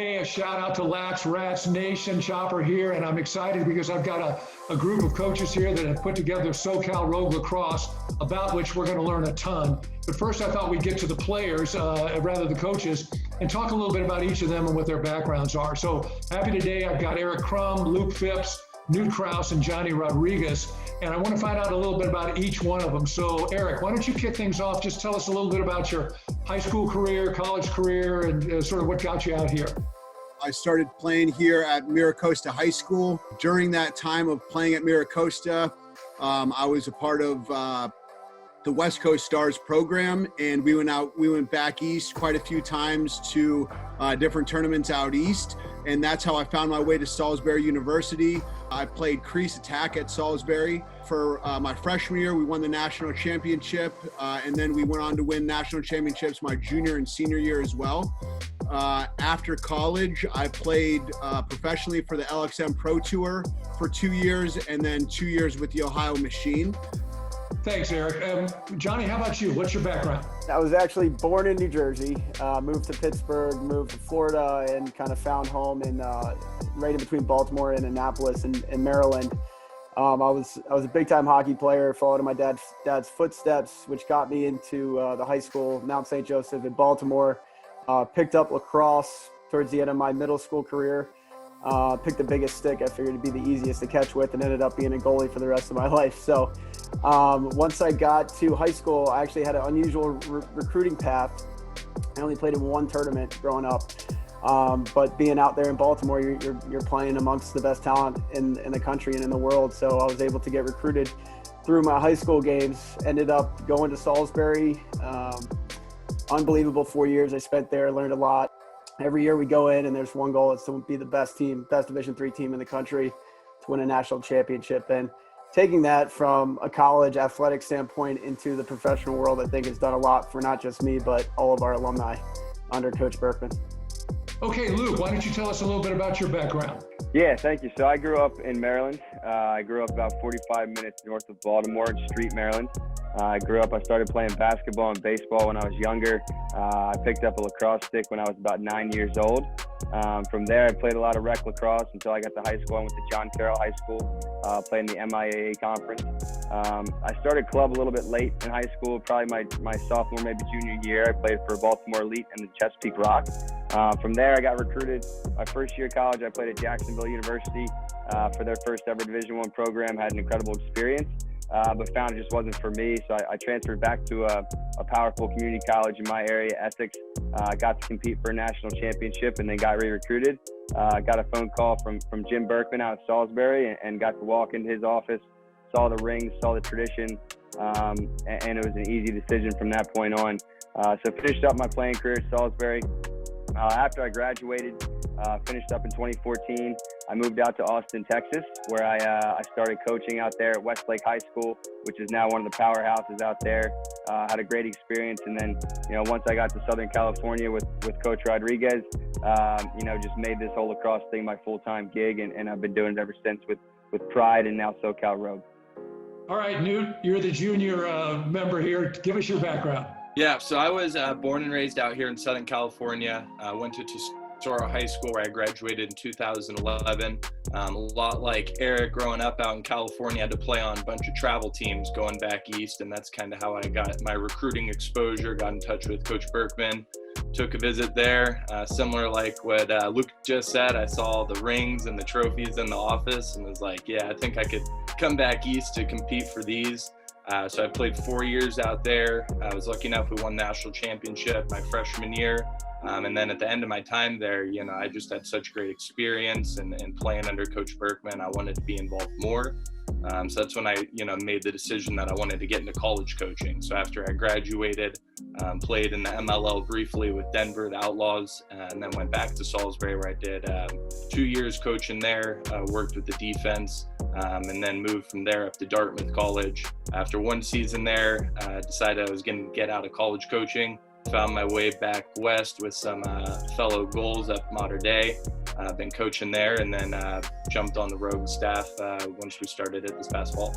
Hey, a shout out to LaxRatz Nation Chopper here, and I'm excited because I've got a group of coaches here that have put together SoCal Rogue Lacrosse, about which we're going to learn a ton. But first, I thought we'd get to the players, rather the coaches, and talk a little bit about each of them and what their backgrounds are. So happy today, I've got Eric Crum, Luke Phipps, Newt Krause, and Johnny Rodriguez. And I want to find out a little bit about each one of them. So Eric, why don't you kick things off? Just tell us a little bit about your high school career, college career, and sort of what got you out here. I started playing here at Miracosta High School. During that time of playing at Miracosta, I was a part of the West Coast Stars program, and we went back east quite a few times to different tournaments out east, and that's how I found my way to Salisbury University. I played crease attack at Salisbury. For my freshman year, we won the national championship, and then we went on to win national championships my junior and senior year as well. After college, I played professionally for the LXM Pro Tour for 2 years, and then 2 years with the Ohio Machine. Thanks, Eric. Johnny, how about you? What's your background? I was actually born in New Jersey, moved to Pittsburgh, moved to Florida, and kind of found home in right in between Baltimore and Annapolis in Maryland. I was a big-time hockey player, followed in my dad's footsteps, which got me into the high school, Mount St. Joseph in Baltimore. Picked up lacrosse towards the end of my middle school career. Picked the biggest stick I figured it'd be the easiest to catch with, and ended up being a goalie for the rest of my life. So once I got to high school, I actually had an unusual recruiting path. I only played in one tournament growing up, but being out there in Baltimore, you're playing amongst the best talent in the country and in the world. So I was able to get recruited through my high school games. Ended up going to Salisbury. Unbelievable 4 years I spent there. Learned a lot. Every year we go in and there's one goal, it's to be the best Division III team in the country, to win a national championship. And taking that from a college athletic standpoint into the professional world, I think has done a lot for not just me, but all of our alumni under Coach Berkman. Okay, Luke, why don't you tell us a little bit about your background? Yeah, thank you. So I grew up in Maryland. I grew up about 45 minutes north of Baltimore in Street, Maryland. I started playing basketball and baseball when I was younger. I picked up a lacrosse stick when I was about 9 years old. From there, I played a lot of rec lacrosse until I got to high school. I went to John Carroll High School, played in the MIAA conference. I started club a little bit late in high school, probably my sophomore, maybe junior year. I played for Baltimore Elite and the Chesapeake Rock. From there, I got recruited. My first year of college, I played at Jacksonville University for their first ever Division I program. Had an incredible experience, but found it just wasn't for me. So I transferred back to a powerful community college in my area, Essex. Got to compete for a national championship and then got re-recruited. Got a phone call from Jim Berkman out of Salisbury and got to walk into his office, saw the rings, saw the tradition, and it was an easy decision from that point on. So finished up my playing career at Salisbury. After I graduated, finished up in 2014, I moved out to Austin, Texas, where I started coaching out there at Westlake High School, which is now one of the powerhouses out there. Had a great experience, and then once I got to Southern California with Coach Rodriguez, just made this whole lacrosse thing my full-time gig, and I've been doing it ever since with pride and now SoCal Rogue. All right, Newt, you're the junior member here. Give us your background. Yeah, so I was born and raised out here in Southern California. Went to Tesoro High School where I graduated in 2011. A lot like Eric, growing up out in California, I had to play on a bunch of travel teams going back east, and that's kind of how I got my recruiting exposure, got in touch with Coach Berkman, took a visit there. Similar like what Luke just said, I saw the rings and the trophies in the office and was like, yeah, I think I could come back east to compete for these. So I played 4 years out there. I was lucky enough we won national championship my freshman year. And then at the end of my time there, I just had such great experience and playing under Coach Berkman, I wanted to be involved more. So that's when I, made the decision that I wanted to get into college coaching. So after I graduated, played in the MLL briefly with Denver, the Outlaws, and then went back to Salisbury where I did 2 years coaching there, worked with the defense, and then moved from there up to Dartmouth College. After one season there, decided I was going to get out of college coaching. Found my way back west with some fellow goals at Mater Dei. Been coaching there, and then jumped on the Rogue staff once we started it this past fall.